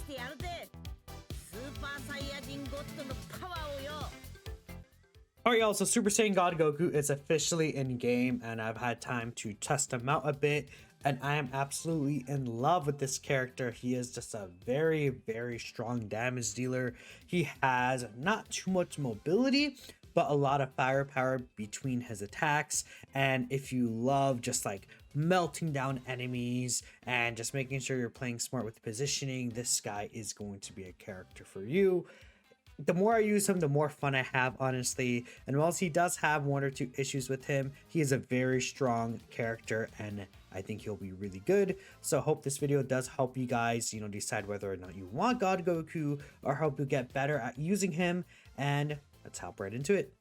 してやるぜスーパーサイヤ人ゴッドのパワーをよ Alright y'all, so Super Saiyan God Goku is officially in game and I've had time to test him out a bit and I am absolutely in love with this character. He is just a very strong damage dealer. He has not too much mobility but a lot of firepower between his attacks, and if you love just like melting down enemies and just making sure you're playing smart with positioning, this guy is going to be a character for you. The more I use him, the more fun I have, honestly. And whilst he does have one or two issues with him, he is a very strong character and I think he'll be really good. So I hope this video does help you guys, decide whether or not you want God Goku or help you get better at using him. And let's hop right into it.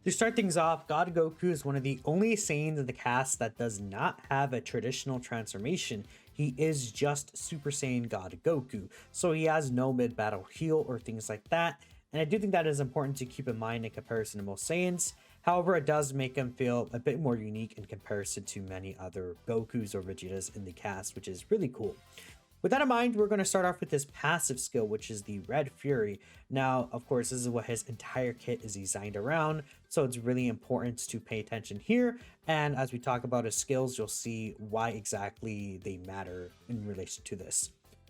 To start things off, God Goku is one of the only Saiyans in the cast that does not have a traditional transformation. He is just Super Saiyan God Goku, so he has no mid-battle heal or things like that, and I do think that is important to keep in mind in comparison to most Saiyans. However, it does make him feel a bit more unique in comparison to many other Gokus or Vegetas in the cast, which is really cool. With that in mind, we're going to start off with his passive skill, which is the Red Fury. Now, of course, this is what his entire kit is designed around, so it's really important to pay attention here. And as we talk about his skills, you'll see why exactly they matter in relation to this.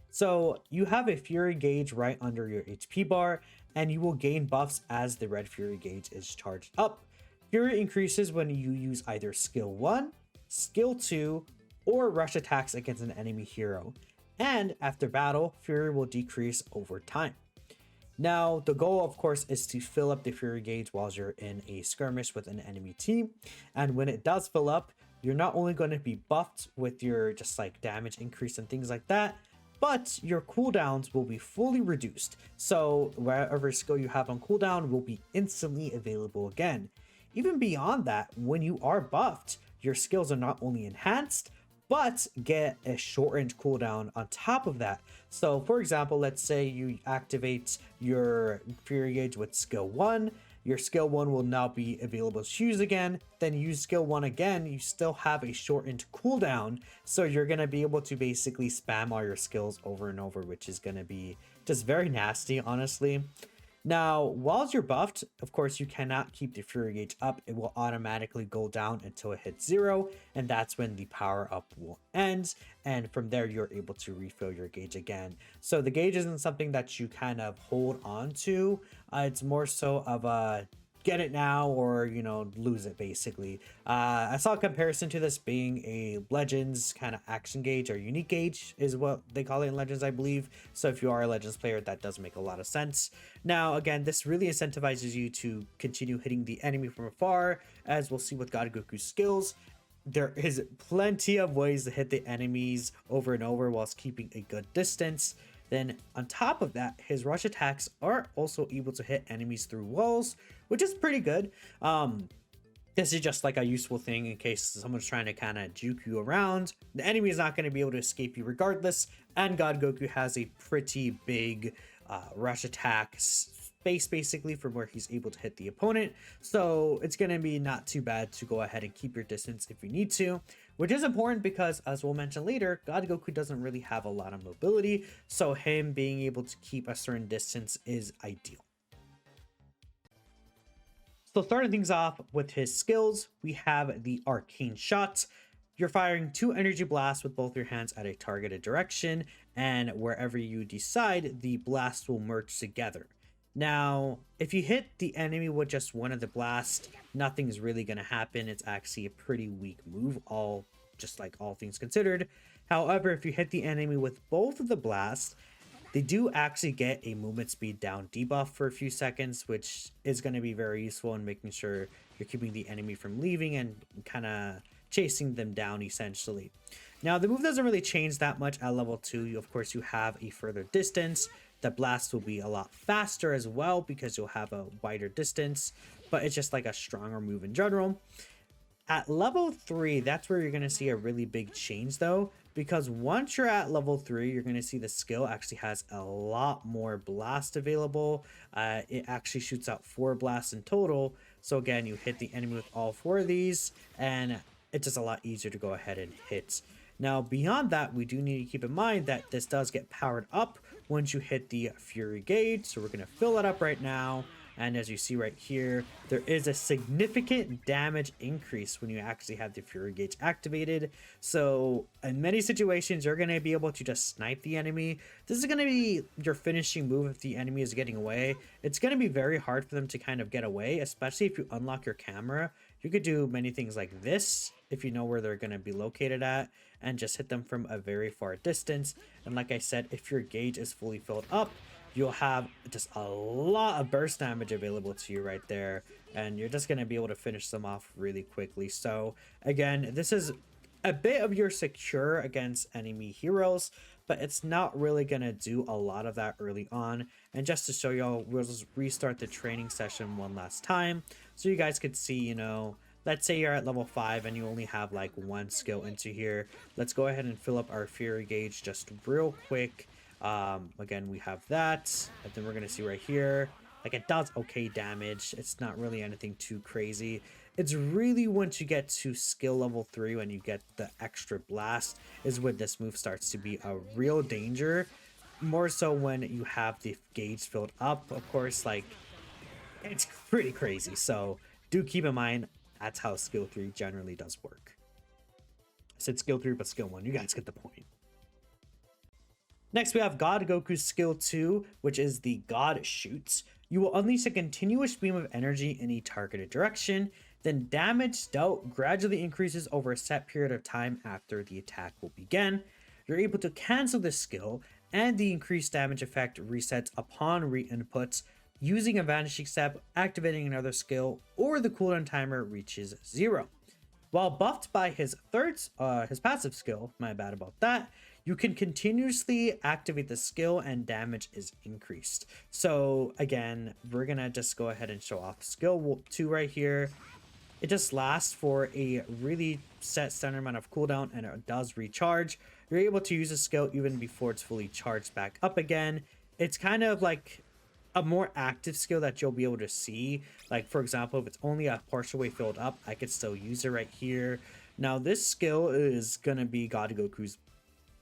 So you have a Fury gauge right under your HP bar, and you will gain buffs as the Red Fury gauge is charged up. Fury increases when you use either Skill 1, Skill 2, or rush attacks against an enemy hero. And after battle, Fury will decrease over time. Now, the goal, of course, is to fill up the Fury gauge while you're in a skirmish with an enemy team. And when it does fill up, you're not only going to be buffed with your just like damage increase and things like that, but your cooldowns will be fully reduced. So wherever skill you have on cooldown will be instantly available again. Even beyond that, when you are buffed, your skills are not only enhanced, but get a shortened cooldown on top of that. So for example, let's say you activate your Fury gauge with skill 1, your skill 1 will now be available to use again, then use skill 1 again, you still have a shortened cooldown, so you're going to be able to basically spam all your skills over and over, which is going to be just very nasty, honestly. Now, while you're buffed, of course, you cannot keep the Fury gauge up. It will automatically go down until it hits 0, and that's when the power up will end. And from there, you're able to refill your gauge again. So the gauge isn't something that you kind of hold on to. It's more so of a get it now or lose it, basically. I saw a comparison to this being a Legends kind of action gauge or unique gauge is what they call it in Legends, I believe. So if you are a Legends player, that does make a lot of sense. Now again, this really incentivizes you to continue hitting the enemy from afar, as we'll see with God Goku's skills. There is plenty of ways to hit the enemies over and over whilst keeping a good distance. Then on top of that, his rush attacks are also able to hit enemies through walls, which is pretty good. This is just like a useful thing in case someone's trying to kind of juke you around. The enemy is not going to be able to escape you regardless. And God Goku has a pretty big rush attack space basically from where he's able to hit the opponent. So it's going to be not too bad to go ahead and keep your distance if you need to. Which is important because, as we'll mention later, God Goku doesn't really have a lot of mobility, so him being able to keep a certain distance is ideal. So starting things off with his skills, we have the Arcane Shot. You're firing 2 energy blasts with both your hands at a targeted direction, and wherever you decide, the blasts will merge together. Now, if you hit the enemy with just one of the blasts, nothing's really going to happen. It's actually a pretty weak move, all things considered. However, if you hit the enemy with both of the blasts, they do actually get a movement speed down debuff for a few seconds, which is going to be very useful in making sure you're keeping the enemy from leaving and kind of chasing them down essentially. Now, the move doesn't really change that much at level 2. Of course, you have a further distance. The blast will be a lot faster as well because you'll have a wider distance, but it's just like a stronger move in general. At level 3, that's where you're going to see a really big change though, because once you're at level 3, you're going to see the skill actually has a lot more blast available. It actually shoots out 4 blasts in total. So again, you hit the enemy with all 4 of these, and it's just a lot easier to go ahead and hit Now, beyond that, we do need to keep in mind that this does get powered up once you hit the Fury gauge. So we're going to fill it up right now. And as you see right here, there is a significant damage increase when you actually have the Fury gauge activated. So in many situations, you're going to be able to just snipe the enemy. This is going to be your finishing move if the enemy is getting away. It's going to be very hard for them to kind of get away, especially if you unlock your camera. You could do many things like this if you know where they're going to be located at and just hit them from a very far distance. And like I said, if your gauge is fully filled up, you'll have just a lot of burst damage available to you right there, and you're just going to be able to finish them off really quickly. So again, this is a bit of your secure against enemy heroes, but it's not really going to do a lot of that early on. And just to show y'all, we'll just restart the training session one last time so you guys could see, you know, let's say you're at level 5 and you only have like one skill into here. Let's go ahead and fill up our Fury gauge just real quick. Again, we have that, and then we're gonna see right here, like, it does okay damage. It's not really anything too crazy. It's really once you get to skill level 3, when you get the extra blast, is when this move starts to be a real danger. More so when you have the gauge filled up, of course. Like, it's pretty crazy. So do keep in mind that's how skill 3 generally does work. I said skill 3, but skill 1. You guys get the point. Next, we have God Goku's skill 2, which is the God Shoots. You will unleash a continuous beam of energy in a targeted direction. Then damage dealt gradually increases over a set period of time after the attack will begin. You're able to cancel this skill, and the increased damage effect resets upon re-inputs using a vanishing step, activating another skill, or the cooldown timer reaches 0. While buffed by his passive skill, my bad about that, you can continuously activate the skill and damage is increased. So again, we're gonna just go ahead and show off skill 2 right here. It just lasts for a really set standard amount of cooldown, and it does recharge. You're able to use the skill even before it's fully charged back up again. It's kind of like a more active skill that you'll be able to see. Like, for example, if it's only a partial way filled up, I could still use it right here. Now, this skill is gonna be God Goku's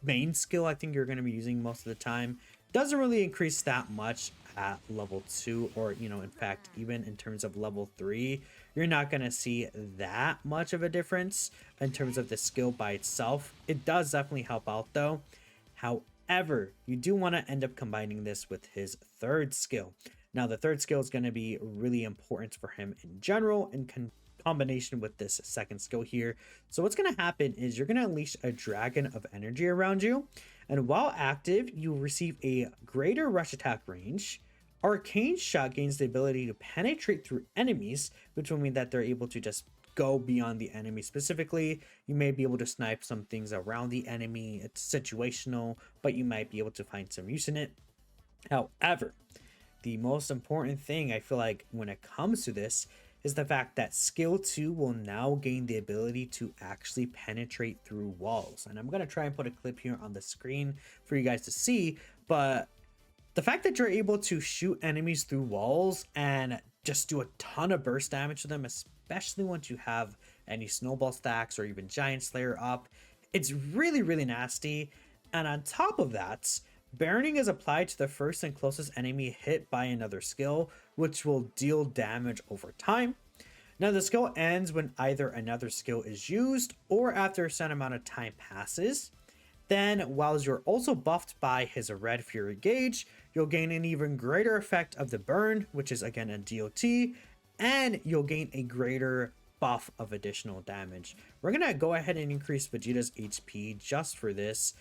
main skill. I think you're going to be using most of the time. Doesn't really increase that much at level 2, or, you know, in fact, even in terms of level 3, you're not going to see that much of a difference in terms of the skill by itself. It does definitely help out though. However, you do want to end up combining this with his third skill. Now, the third skill is going to be really important for him in general, in combination with this second skill here. So what's going to happen is you're going to unleash a dragon of energy around you, and while active, you receive a greater rush attack range. Arcane shot gains the ability to penetrate through enemies, which will mean that they're able to just go beyond the enemy. Specifically, you may be able to snipe some things around the enemy. It's situational, but you might be able to find some use in it. However, the most important thing I feel like when it comes to this is the fact that skill 2 will now gain the ability to actually penetrate through walls. And I'm going to try and put a clip here on the screen for you guys to see, but the fact that you're able to shoot enemies through walls and just do a ton of burst damage to them, especially once you have any snowball stacks or even giant slayer up, it's really, really nasty. And on top of that, burning is applied to the first and closest enemy hit by another skill, which will deal damage over time. Now, the skill ends when either another skill is used or after a set amount of time passes. Then, while you're also buffed by his red Fury gauge, you'll gain an even greater effect of the burn, which is again a DOT, and you'll gain a greater buff of additional damage. We're gonna go ahead and increase Vegeta's HP just for this.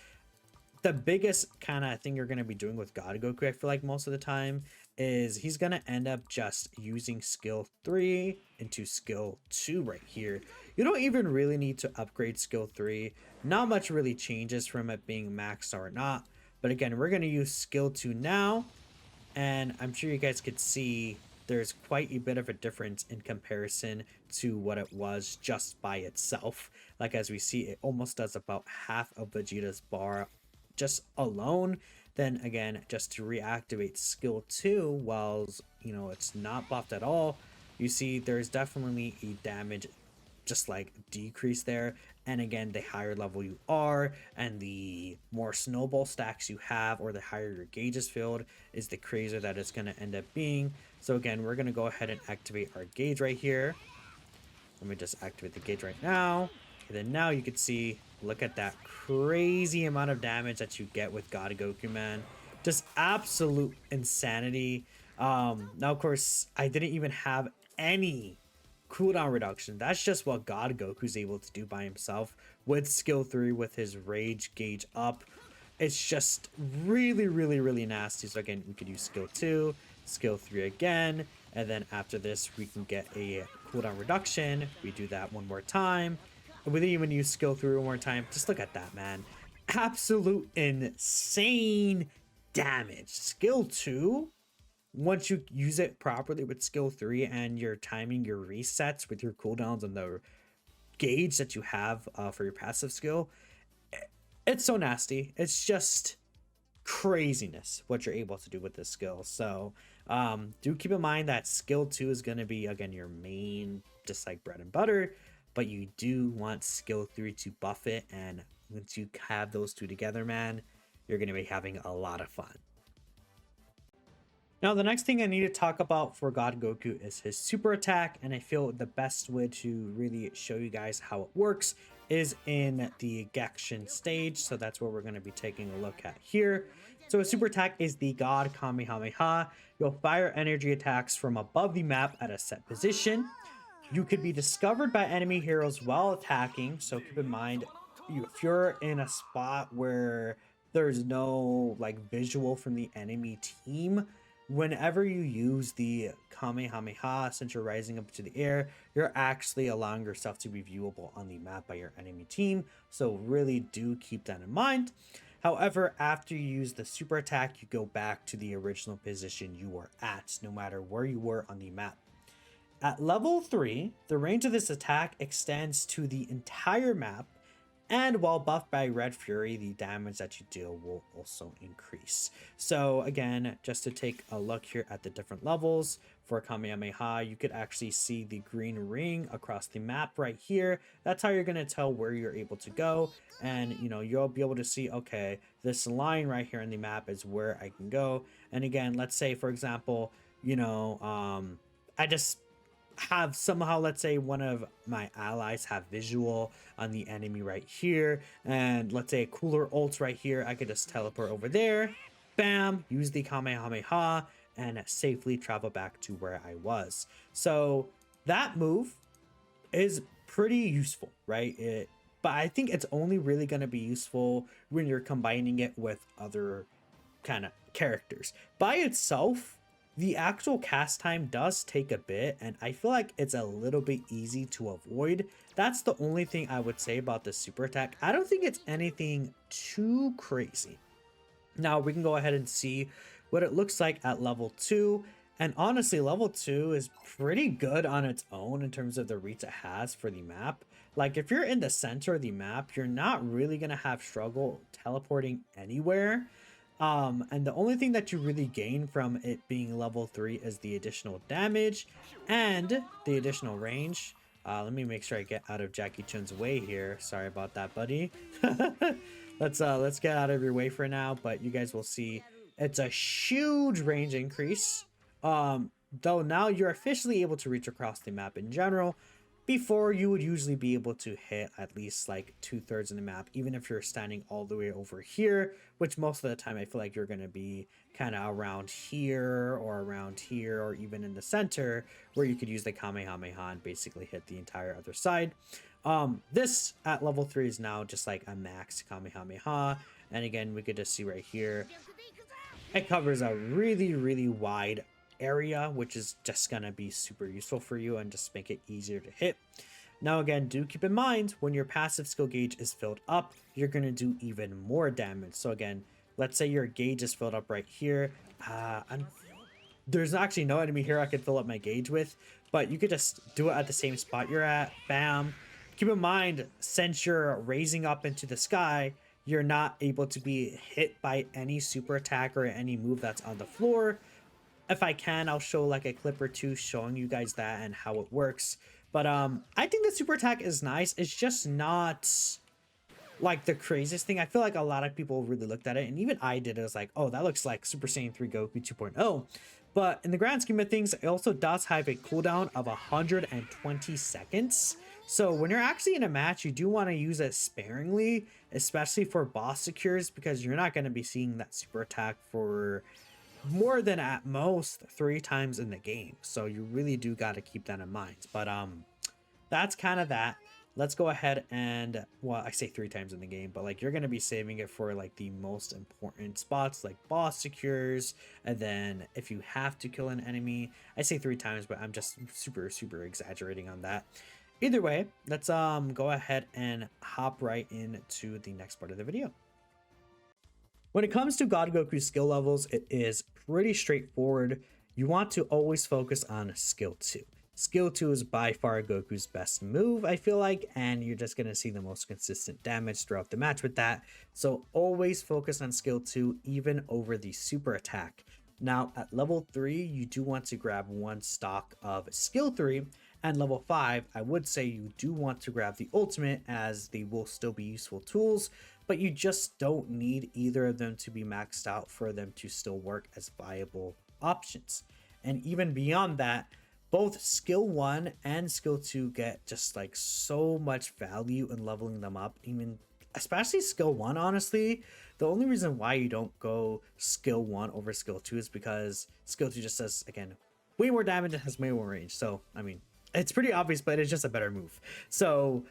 The biggest kind of thing you're going to be doing with God Goku, I feel like most of the time, is he's going to end up just using skill 3 into skill 2 right here. You don't even really need to upgrade skill 3. Not much really changes from it being maxed or not. But again, we're going to use skill 2 now. And I'm sure you guys could see there's quite a bit of a difference in comparison to what it was just by itself. Like, as we see, it almost does about half of Vegeta's bar just alone. Then again, just to reactivate skill 2 while, you know, it's not buffed at all, you see there's definitely a damage just like decrease there. And again, the higher level you are and the more snowball stacks you have, or the higher your gauge is filled, is the crazier that it's going to end up being. So again, we're going to go ahead and activate our gauge right here. Let me just activate the gauge right now. And then now you can see, look at that crazy amount of damage that you get with God Goku, man. Just absolute insanity. Now, of course, I didn't even have any cooldown reduction. That's just what God Goku's able to do by himself with skill 3 with his rage gauge up. It's just really, really, really nasty. So again, we could use skill 2, skill 3 again, and then after this we can get a cooldown reduction. We do that one more time. And we didn't even use skill 3 one more time. Just look at that, man. Absolute insane damage. Skill 2, once you use it properly with skill 3 and you're timing your resets with your cooldowns and the gauge that you have for your passive skill, it's so nasty. It's just craziness what you're able to do with this skill. So do keep in mind that skill 2 is going to be, again, your main, just like bread and butter, but you do want skill 3 to buff it. And once you have those two together, man, you're going to be having a lot of fun. Now, the next thing I need to talk about for God Goku is his super attack, and I feel the best way to really show you guys how it works is in the Gekishin stage, so that's where we're going to be taking a look at here. So a super attack is the God Kamehameha. You'll fire energy attacks from above the map at a set position. You could be discovered by enemy heroes while attacking, so keep in mind, if you're in a spot where there's no like visual from the enemy team, whenever you use the Kamehameha, since you're rising up to the air, you're actually allowing yourself to be viewable on the map by your enemy team. So really do keep that in mind. However, after you use the super attack, you go back to the original position you were at, no matter where you were on the map. At level 3, the range of this attack extends to the entire map, and while buffed by Red Fury, the damage that you deal will also increase. So again, just to take a look here at the different levels for Kamehameha, you could actually see the green ring across the map right here. That's how you're going to tell where you're able to go. And, you know, you'll be able to see, okay, this line right here on the map is where I can go. And again, let's say, for example, you know, I just have somehow, let's say one of my allies have visual on the enemy right here, and let's say a cooler ult right here, I could just teleport over there, bam, use the Kamehameha, and safely travel back to where I was. So that move is pretty useful, right? But I think it's only really going to be useful when you're combining it with other kind of characters. By itself, the actual cast time does take a bit, and I feel like it's a little bit easy to avoid. That's the only thing I would say about the super attack. I don't think it's anything too crazy. Now we can go ahead and see what it looks like at level 2. And honestly, level 2 is pretty good on its own in terms of the reach it has for the map. Like if you're in the center of the map, you're not really going to have struggle teleporting anywhere. And the only thing that you really gain from it being level 3 is the additional damage and the additional range. Let me make sure I get out of Jackie Chun's way here. Sorry about that, buddy. Let's get out of your way for now, but you guys will see it's a huge range increase. Though now you're officially able to reach across the map in general. Before, you would usually be able to hit at least like 2/3 of the map, even if you're standing all the way over here, which most of the time I feel like you're going to be kind of around here or even in the center, where you could use the Kamehameha and basically hit the entire other side. This at level 3 is now just like a max Kamehameha, and again, we could just see right here, it covers a really, really wide area, which is just gonna be super useful for you and just make it easier to hit. Now again, do keep in mind when your passive skill gauge is filled up, you're gonna do even more damage. So again, let's say your gauge is filled up right here. There's actually no enemy here I could fill up my gauge with, but you could just do it at the same spot you're at. Bam. Keep in mind, since you're raising up into the sky, you're not able to be hit by any super attack or any move that's on the floor. If I can, I'll show like a clip or two showing you guys that and how it works. But I think the super attack is nice. It's just not like the craziest thing. I feel like a lot of people really looked at it, and even I did. It was like, oh, that looks like Super Saiyan 3 Goku 2.0. But in the grand scheme of things, it also does have a cooldown of 120 seconds. So when you're actually in a match, you do want to use it sparingly, especially for boss secures, because you're not going to be seeing that super attack for more than at most 3 times in the game. So you really do got to keep that in mind. But that's kind of that. Let's go ahead and, well, I say 3 times in the game, but like you're going to be saving it for like the most important spots like boss secures. And then if you have to kill an enemy, I say 3 times, but I'm just super exaggerating on that. Either way, let's go ahead and hop right into the next part of the video. When it comes to God Goku's skill levels, it is pretty straightforward. You want to always focus on skill 2. Skill 2 is by far Goku's best move, I feel like, and you're just going to see the most consistent damage throughout the match with that. So always focus on skill 2, even over the super attack. Now, at level 3, you do want to grab 1 stock of skill 3, and level 5, I would say you do want to grab the ultimate, as they will still be useful tools, but you just don't need either of them to be maxed out for them to still work as viable options. And even beyond that, both skill 1 and skill 2 get just like so much value in leveling them up, even especially skill 1. Honestly, the only reason why you don't go skill 1 over skill 2 is because skill 2 just does, again, way more damage and has way more range. So I mean, it's pretty obvious, but it's just a better move. So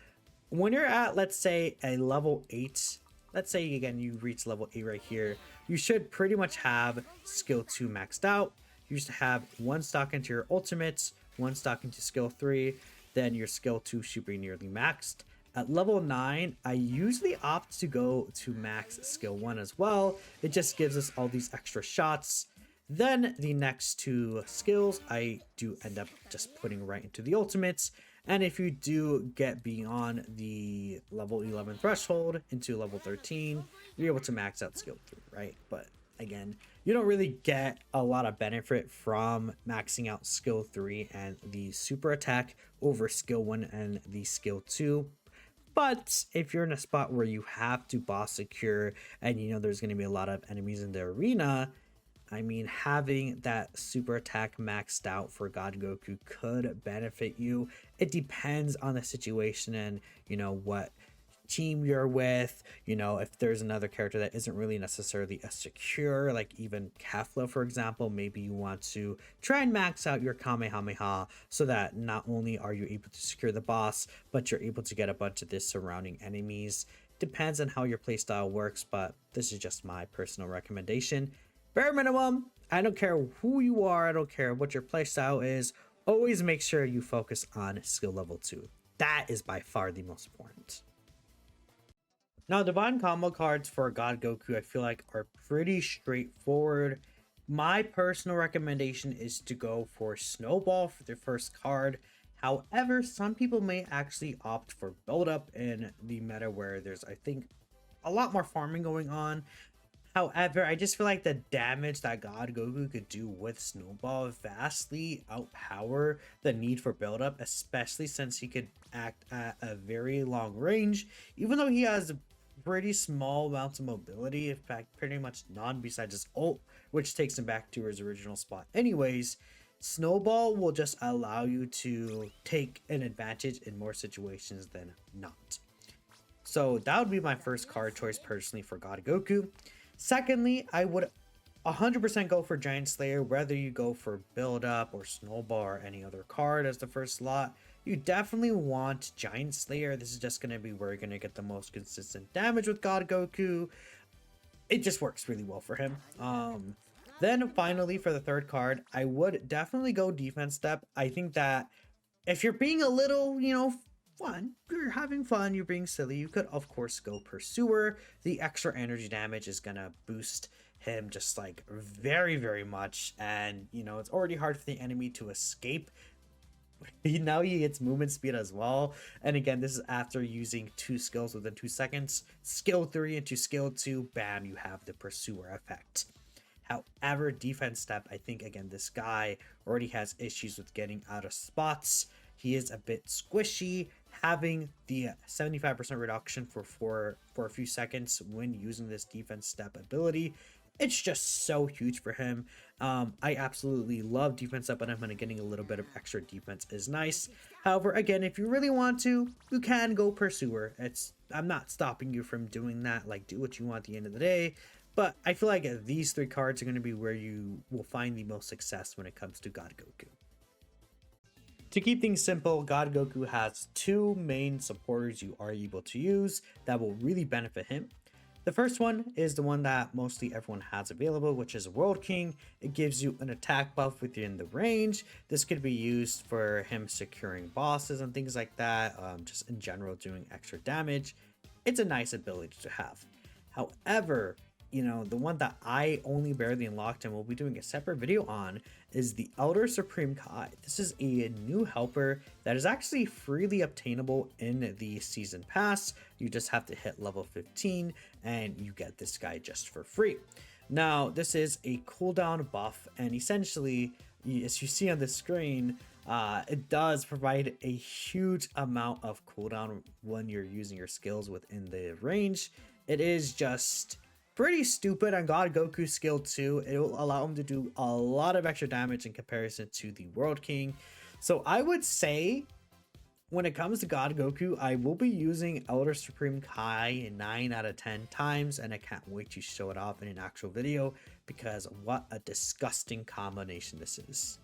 when you're at, let's say, a level 8, let's say again you reach level 8 right here, you should pretty much have skill 2 maxed out. You should have 1 stock into your ultimates, 1 stock into skill 3, then your skill 2 should be nearly maxed. At level 9, I usually opt to go to max skill 1 as well. It just gives us all these extra shots. Then the next 2 skills, I do end up just putting right into the ultimates. And if you do get beyond the level 11 threshold into level 13, you're able to max out skill 3, right? But again, you don't really get a lot of benefit from maxing out skill 3 and the super attack over skill 1 and the skill 2. But if you're in a spot where you have to boss secure and you know there's going to be a lot of enemies in the arena, I mean, having that super attack maxed out for God Goku could benefit you. It depends on the situation and, you know, what team you're with. You know, if there's another character that isn't really necessarily a secure, like even Kefla, for example, maybe you want to try and max out your Kamehameha so that not only are you able to secure the boss, but you're able to get a bunch of the surrounding enemies. Depends on how your playstyle works, but this is just my personal recommendation. Bare minimum, I don't care who you are, I don't care what your playstyle is, always make sure you focus on skill level 2. That is by far the most important. Now, divine combo cards for God Goku, I feel like, are pretty straightforward. My personal recommendation is to go for Snowball for the first card. However, some people may actually opt for build up in the meta where there's, I think, a lot more farming going on. However, I just feel like the damage that God Goku could do with Snowball vastly outpower the need for buildup, especially since he could act at a very long range, even though he has pretty small amounts of mobility, in fact, pretty much none besides his ult, which takes him back to his original spot anyways. Snowball will just allow you to take an advantage in more situations than not. So that would be my first card choice personally for God Goku. Secondly, I would 100% go for Giant Slayer, whether you go for Build Up or Snowball or any other card as the first slot. You definitely want Giant Slayer. This is just going to be where you're going to get the most consistent damage with God Goku. It just works really well for him. Then finally, for the third card, I would definitely go Defense Step. I think that if you're being a little, fun, you're having fun, you're being silly, you could of course go Pursuer. The extra energy damage is gonna boost him just like very much, and it's already hard for the enemy to escape. Now he gets movement speed as well, and again, this is after using 2 skills within 2 seconds. Skill 3 into skill 2, bam, you have the Pursuer effect. However, Defense Step, I think again this guy already has issues with getting out of spots. he is a bit squishy. Having the 75% reduction for a few seconds when using this defense step ability, it's just so huge for him. I absolutely love defense up on him, and getting a little bit of extra defense is nice. However, again, if you really want to, you can go Pursuer. I'm not stopping you from doing that. Like, do what you want at the end of the day. But I feel like these three cards are going to be where you will find the most success when it comes to God Goku. To keep things simple, God Goku has two main supporters you are able to use that will really benefit him. The first one is the one that mostly everyone has available, which is World King. It gives you an attack buff within the range. This could be used for him securing bosses and things like that, just in general doing extra damage. It's a nice ability to have. However, the one that I only barely unlocked and we'll be doing a separate video on is the Elder Supreme Kai. This is a new helper that is actually freely obtainable in the season pass. You just have to hit level 15 and you get this guy just for free. Now, this is a cooldown buff, and essentially, as you see on the screen, it does provide a huge amount of cooldown when you're using your skills within the range. It is just pretty stupid on God Goku's skill 2. It will allow him to do a lot of extra damage in comparison to the World King. So I would say when it comes to God Goku, I will be using Elder Supreme Kai 9 out of 10 times, and I can't wait to show it off in an actual video because what a disgusting combination this is.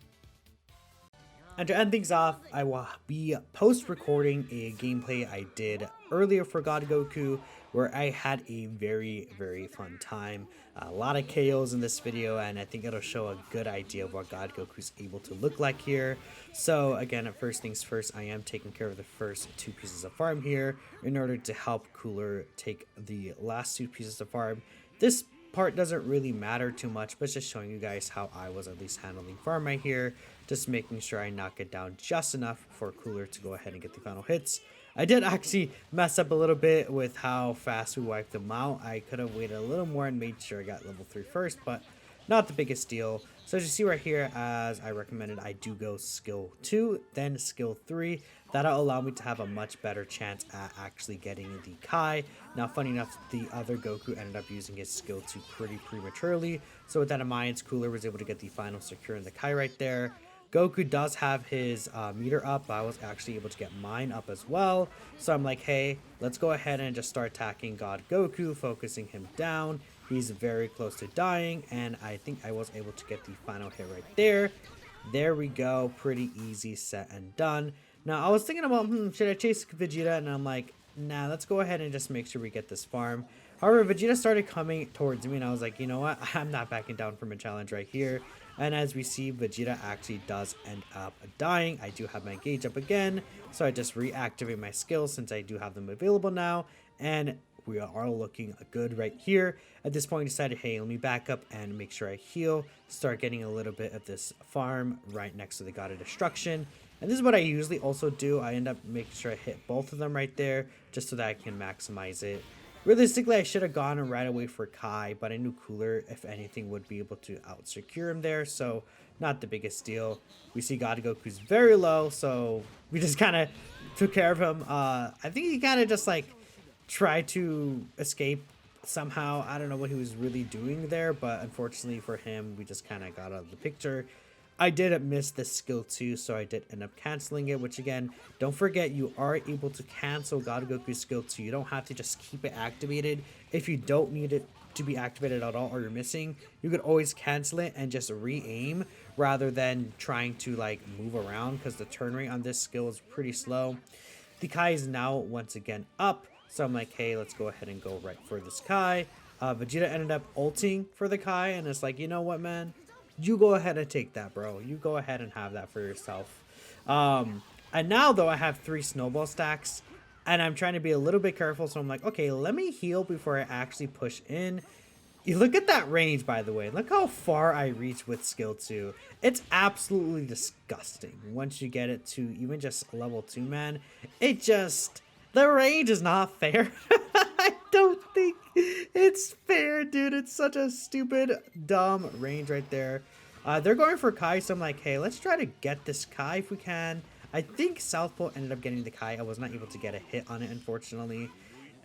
And to end things off, I will be post-recording a gameplay I did earlier for God Goku, where I had a very, very fun time. A lot of KOs in this video, and I think it'll show a good idea of what God Goku's able to look like here. So again, first things first, I am taking care of the first two pieces of farm here in order to help Cooler take the last two pieces of farm. This part doesn't really matter too much, but just showing you guys how I was at least handling farm right here, just making sure I knock it down just enough for Cooler to go ahead and get the final hits. I did actually mess up a little bit with how fast we wiped them out. I could have waited a little more and made sure I got level 3 first, but not the biggest deal. So as you see right here, as I recommended, I do go skill 2, then skill 3. That'll allow me to have a much better chance at actually getting the Kai. Now, funny enough, the other Goku ended up using his skill 2 pretty prematurely. So with that in mind, Cooler was able to get the final secure in the Kai right there. Goku does have his meter up, but I was actually able to get mine up as well. So I'm like, hey, let's go ahead and just start attacking God Goku, focusing him down. He's very close to dying, and I think I was able to get the final hit right there. There we go. Pretty easy, set and done. Now, I was thinking about, should I chase Vegeta? And I'm like, nah, let's go ahead and just make sure we get this farm. However, Vegeta started coming towards me, and I was like, you know what? I'm not backing down from a challenge right here. And as we see, Vegeta actually does end up dying. I do have my gauge up again, so I just reactivate my skills since I do have them available now. And we are looking good right here. At this point, I decided, hey, let me back up and make sure I heal. Start getting a little bit of this farm right next to the God of Destruction. And this is what I usually also do. I end up making sure I hit both of them right there, just so that I can maximize it. Realistically, I should have gone right away for Kai, but I knew Cooler, if anything, would be able to out-secure him there, so not the biggest deal. We see God Goku's very low, so we just kind of took care of him. I think he kind of just, like, tried to escape somehow. I don't know what he was really doing there, but unfortunately for him, we just kind of got out of the picture. I did miss this skill too, so I did end up canceling it, which again, don't forget you are able to cancel God Goku's skill 2. You don't have to just keep it activated. If you don't need it to be activated at all or you're missing, you could always cancel it and just re-aim rather than trying to like move around, because the turn rate on this skill is pretty slow. The Kai is now once again up, so I'm like, hey, let's go ahead and go right for this Kai. Vegeta ended up ulting for the Kai, and it's like, you know what, man? You go ahead and take that, bro. You go ahead and have that for yourself. And now, though, I have 3 snowball stacks, and I'm trying to be a little bit careful, so I'm like, okay, let me heal before I actually push in. You look at that range, by the way. Look how far I reach with skill 2. It's absolutely disgusting once you get it to even just level 2, man. It just... the range is not fair. I don't think it's fair, dude. It's such a stupid, dumb range right there. They're going for Kai, so I'm like, hey, let's try to get this Kai if we can. I think South Pole ended up getting the Kai. I was not able to get a hit on it, unfortunately.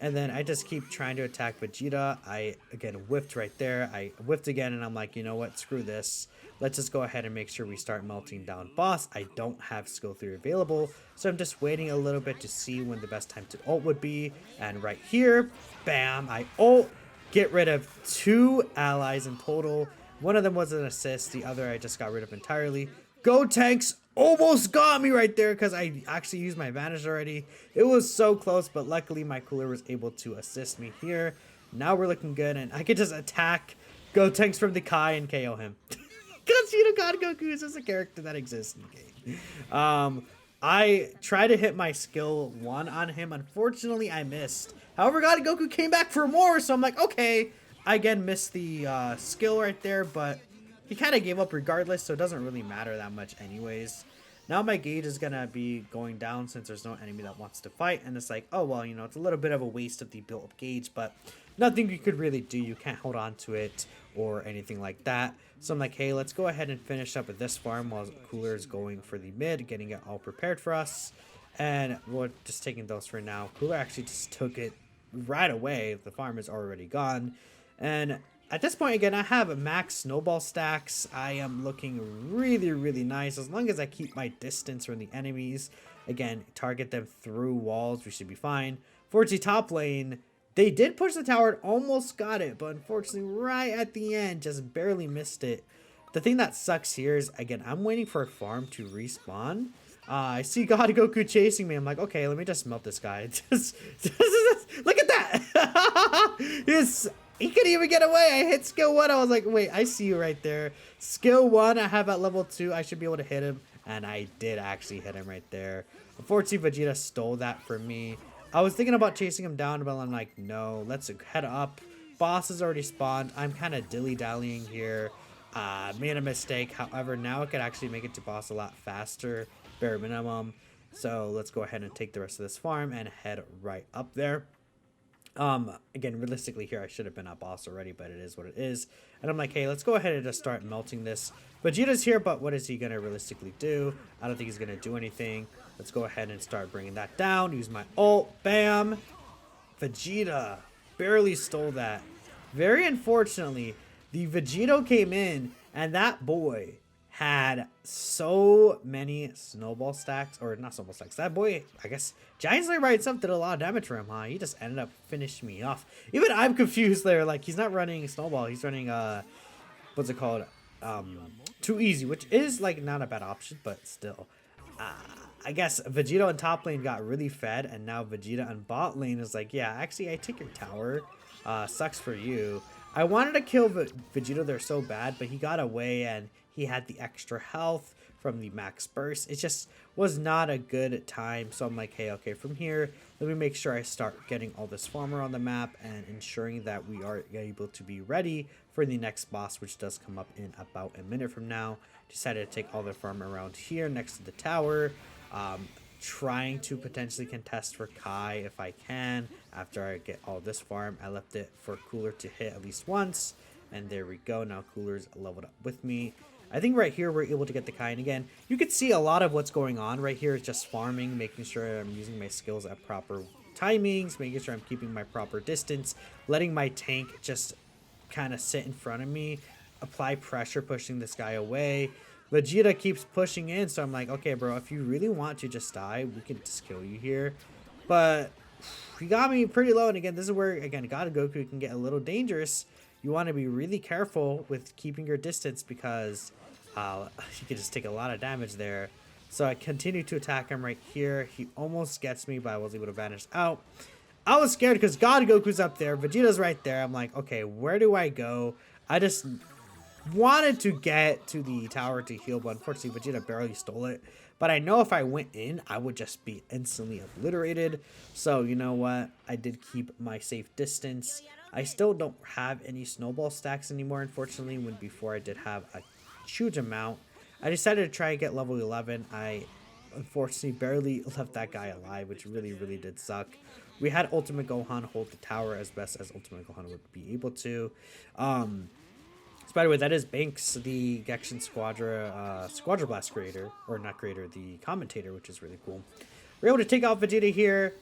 And then I just keep trying to attack Vegeta. I, again, whiffed right there. I whiffed again, and I'm like, you know what? Screw this. Let's just go ahead and make sure we start melting down boss. I don't have skill 3 available, so I'm just waiting a little bit to see when the best time to ult would be. And right here, bam, I ult. Get rid of 2 allies in total. One of them was an assist. The other I just got rid of entirely. Go Tanks almost got me right there because I actually used my advantage already. It was so close, but luckily my cooler was able to assist me here. Now we're looking good, and I could just attack Go Tanks from the Kai and KO him. Because God Goku is just a character that exists in the game. I tried to hit my skill 1 on him. Unfortunately, I missed. However, God Goku came back for more, so I'm like, okay. I again missed the skill right there, but he kind of gave up regardless, so it doesn't really matter that much anyways. Now my gauge is going to be going down since there's no enemy that wants to fight, and it's like, oh, well, you know, it's a little bit of a waste of the built-up gauge, but nothing you could really do. You can't hold on to it or anything like that. So I'm like, hey, let's go ahead and finish up with this farm while Cooler is going for the mid, getting it all prepared for us. And we're just taking those for now. Cooler actually just took it right away. The farm is already gone. And at this point, again, I have max snowball stacks. I am looking really, really nice. As long as I keep my distance from the enemies. Again, target them through walls. We should be fine. 4G top lane. They did push the tower, almost got it, but unfortunately right at the end, just barely missed it. The thing that sucks here is, again, I'm waiting for a farm to respawn. I see God Goku chasing me. I'm like, okay, let me just melt this guy. Look at that! He couldn't even get away. I hit skill 1. I was like, wait, I see you right there. Skill 1, I have at level 2. I should be able to hit him, and I did actually hit him right there. Unfortunately, Vegeta stole that from me. I was thinking about chasing him down, but I'm like, no, let's head up. Boss has already spawned. I'm kind of dilly-dallying here. Made a mistake. However, now I could actually make it to boss a lot faster, bare minimum. So let's go ahead and take the rest of this farm and head right up there. Again, realistically here, I should have been at boss already, but it is what it is. And I'm like, hey, let's go ahead and just start melting this. Vegeta's here, but what is he going to realistically do? I don't think he's going to do anything. Let's go ahead and start bringing that down. Use my ult. Bam. Vegeta barely stole that. Very unfortunately, the Vegito came in, and that boy had so many snowball stacks, or not snowball stacks. That boy, I guess, Giant Slayer by itself did a lot of damage for him, huh? He just ended up finishing me off. Even I'm confused there. Like, he's not running snowball. He's running, what's it called? Too easy, which is, like, not a bad option, but still. I guess Vegeta on top lane got really fed, and now Vegeta on bot lane is like, yeah, actually, I take your tower. Sucks for you. I wanted to kill Vegeta there so bad, but he got away, and he had the extra health from the max burst. It just was not a good time. So I'm like, hey, okay, from here, let me make sure I start getting all this farmer on the map and ensuring that we are able to be ready for the next boss, which does come up in about a minute from now. Decided to take all the farm around here next to the tower. Trying to potentially contest for Kai if I can. After I get all this farm, I left it for Cooler to hit at least once. And there we go. Now Cooler's leveled up with me. I think right here we're able to get the Kai. And again, you can see a lot of what's going on right here is just farming, making sure I'm using my skills at proper timings, making sure I'm keeping my proper distance, letting my tank just kind of sit in front of me, apply pressure, pushing this guy away. Vegeta keeps pushing in, so I'm like, okay, bro, if you really want to just die, we can just kill you here. But he got me pretty low, and again, this is where, again, God Goku can get a little dangerous. You want to be really careful with keeping your distance because you can just take a lot of damage there. So I continue to attack him right here. He almost gets me, but I was able to vanish out. I was scared because God Goku's up there. Vegeta's right there. I'm like, okay, where do I go? I just wanted to get to the tower to heal, but unfortunately Vegeta barely stole it. But I know if I went in, I would just be instantly obliterated. So you know what? I did keep my safe distance. I still don't have any snowball stacks anymore, unfortunately, when before I did have a huge amount. I decided to try and get level 11. I unfortunately barely left that guy alive, which really, really did suck. We had Ultimate Gohan hold the tower as best as Ultimate Gohan would be able to. By the way, that is Banks, the Gekishin Squadra, Squadra Blast creator, or not creator, the commentator, which is really cool. We're able to take out Vegeta here.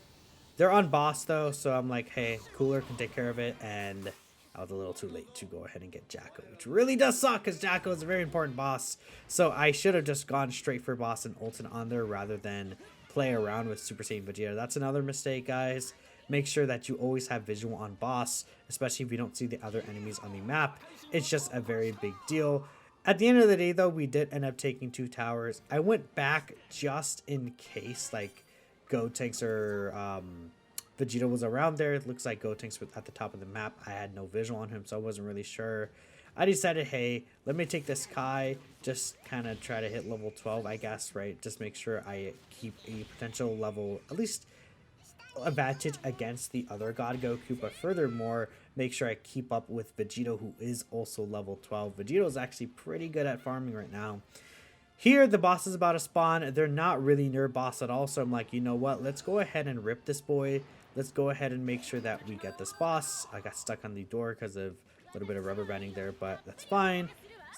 They're on boss though, so I'm like, hey, Cooler can take care of it, and I was a little too late to go ahead and get Jacko, which really does suck because Jacko is a very important boss. So I should have just gone straight for boss and ulted on there rather than play around with Super Saiyan Vegeta. That's another mistake, guys. Make sure that you always have visual on boss, especially if you don't see the other enemies on the map. It's just a very big deal. At the end of the day, though, we did end up taking 2 towers. I went back just in case, like, Gotenks or Vegeta was around there. It looks like Gotenks was at the top of the map. I had no visual on him, so I wasn't really sure. I decided, hey, let me take this Kai, just kind of try to hit level 12, I guess, right? Just make sure I keep a potential level, at least advantage against the other God Goku, but furthermore, make sure I keep up with Vegeta, who is also level 12. Vegeta is actually pretty good at farming right now. Here, the boss is about to spawn. They're not really near boss at all, so I'm like, you know what? Let's go ahead and rip this boy. Let's go ahead and make sure that we get this boss. I got stuck on the door because of a little bit of rubber banding there, but that's fine.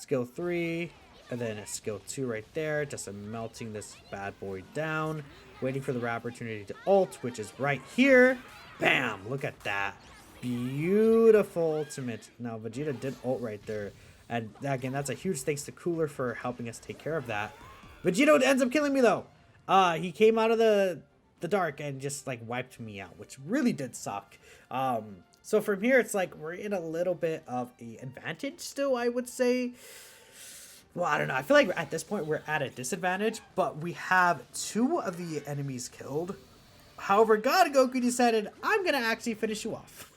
Skill 3, and then a skill 2 right there. Just melting this bad boy down. Waiting for the right opportunity to ult, which is right here. Bam! Look at that. Beautiful ultimate. Now, Vegeta did ult right there. And again, that's a huge thanks to Cooler for helping us take care of that. Vegeta ends up killing me, though. He came out of the dark and just, like, wiped me out, which really did suck. So from here, it's like we're in a little bit of an advantage still, I would say. Well, I don't know. I feel like at this point we're at a disadvantage, but we have 2 of the enemies killed. However, God Goku decided, I'm going to actually finish you off.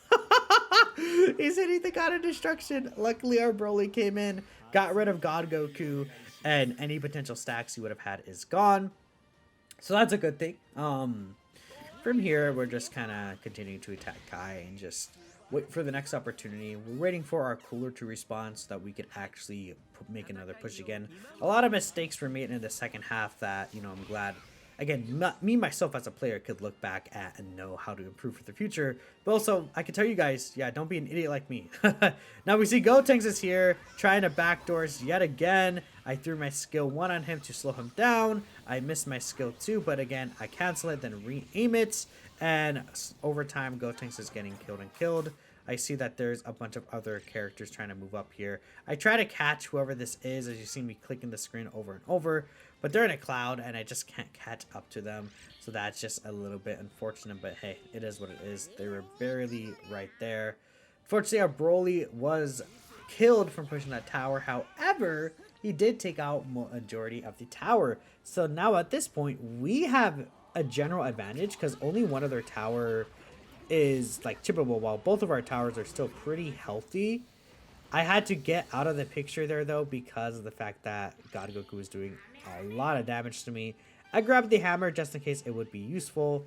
He's hitting the God of Destruction. Luckily, our Broly came in, got rid of God Goku, and any potential stacks he would have had is gone. So that's a good thing. From here, we're just kind of continuing to attack Kai and just wait for the next opportunity. We're waiting for our Cooler to respawn so that we could actually make another push again. A lot of mistakes were made in the second half that, you know, I'm glad, again, me myself as a player could look back at and know how to improve for the future. But also, I can tell you guys, yeah, don't be an idiot like me. Now we see Gotenks is here, trying to backdoors yet again. I threw my skill 1 on him to slow him down. I missed my skill 2, but again, I cancel it, then re-aim it. And over time, Gotenks is getting killed. I see that there's a bunch of other characters trying to move up here. I try to catch whoever this is, as you see me clicking the screen over and over, but they're in a cloud and I just can't catch up to them. So that's just a little bit unfortunate, but hey, it is what it is. They were barely right there. Fortunately, our Broly was killed from pushing that tower. However, he did take out majority of the tower. So now at this point, we have a general advantage because only one of their tower is like chippable, while both of our towers are still pretty healthy. I had to get out of the picture there though because of the fact that God Goku was doing a lot of damage to me. I grabbed the hammer just in case it would be useful.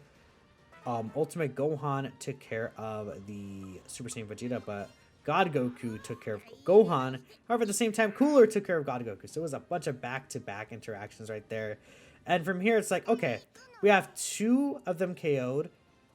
Ultimate Gohan took care of the Super Saiyan Vegeta, but God Goku took care of Gohan. However, at the same time, Cooler took care of God Goku. So it was a bunch of back-to-back interactions right there. And from here, it's like, okay, we have 2 of them KO'd.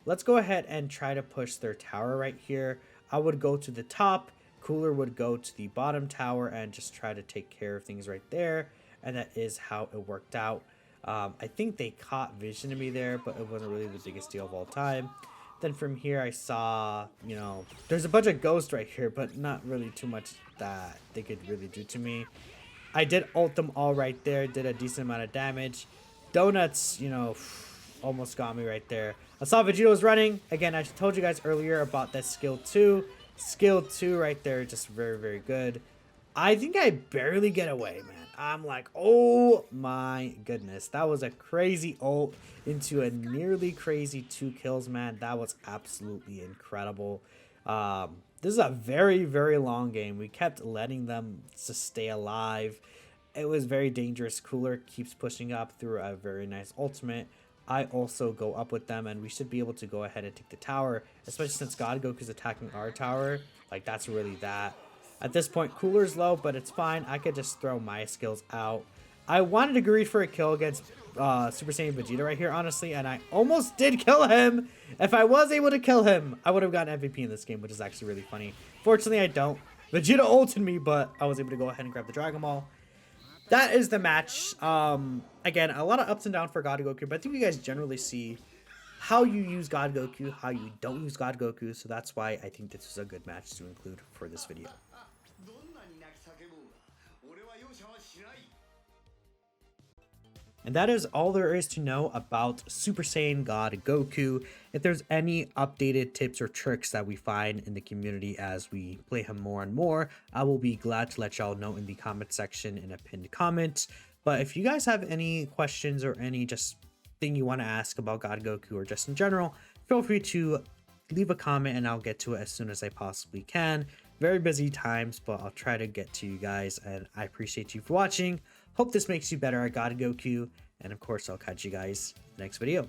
Let's go ahead and try to push their tower right here. I would go to the top. Cooler would go to the bottom tower and just try to take care of things right there. And that is how it worked out. I think they caught vision of me there, but it wasn't really the biggest deal of all time. Then from here, I saw, you know, there's a bunch of ghosts right here, but not really too much that they could really do to me. I did ult them all right there, did a decent amount of damage. Donuts, you know, almost got me right there. I saw Vegeta was running. Again, I told you guys earlier about that skill 2. Skill 2 right there, just very, very good. I think I barely get away, man. I'm like, oh my goodness. That was a crazy ult into a nearly crazy 2 kills, man. That was absolutely incredible. This is a very, very long game. We kept letting them just stay alive. It was very dangerous. Cooler keeps pushing up through a very nice ultimate. I also go up with them, and we should be able to go ahead and take the tower, especially since God Goku's attacking our tower. Like, that's really that. At this point, Cooler's low, but it's fine. I could just throw my skills out. I wanted to greed for a kill against Super Saiyan Vegeta right here, honestly, and I almost did kill him. If I was able to kill him, I would have gotten MVP in this game, which is actually really funny. Fortunately, I don't. Vegeta ulted me, but I was able to go ahead and grab the Dragon Ball. That is the match. Again, a lot of ups and downs for God Goku, but I think you guys generally see how you use God Goku, how you don't use God Goku, so that's why I think this is a good match to include for this video. And that is all there is to know about Super Saiyan God Goku. If there's any updated tips or tricks that we find in the community as we play him more and more, I will be glad to let y'all know in the comment section in a pinned comment. But if you guys have any questions or any just thing you want to ask about God Goku or just in general, feel free to leave a comment and I'll get to it as soon as I possibly can. Very busy times, but I'll try to get to you guys, and I appreciate you for watching. Hope this makes you better at God Goku, and of course I'll catch you guys next video.